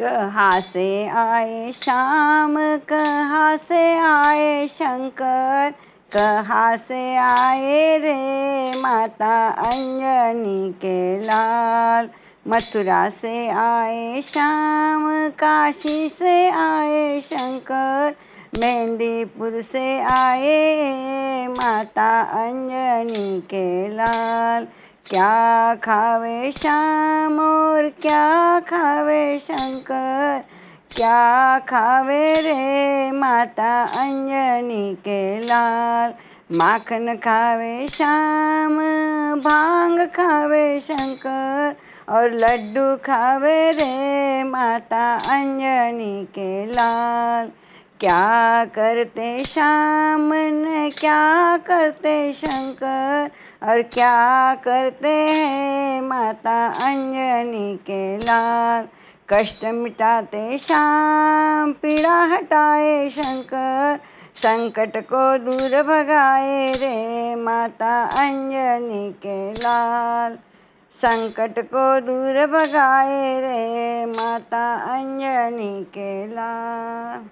कहाँ से आए श्याम, कहाँ से आए शंकर, कहाँ से आए रे माता अंजनी के लाल। मथुरा से आए श्याम, काशी से आए शंकर, मेहंदीपुर से आए माता अंजनी के लाल। क्या खावे श्याम और क्या खावे शंकर, क्या खावे रे माता अंजनी के लाल। माखन खावे श्याम, भांग खावे शंकर, और लड्डू खावे रे माता अंजनी के लाल। क्या करते श्याम ने क्या करते शंकर, और क्या करते हैं माता अंजनी के लाल। कष्ट मिटाते श्याम, पीड़ा हटाए शंकर, संकट को दूर भगाए रे माता अंजनी के लाल। संकट को दूर भगाए रे माता अंजनी के लाल।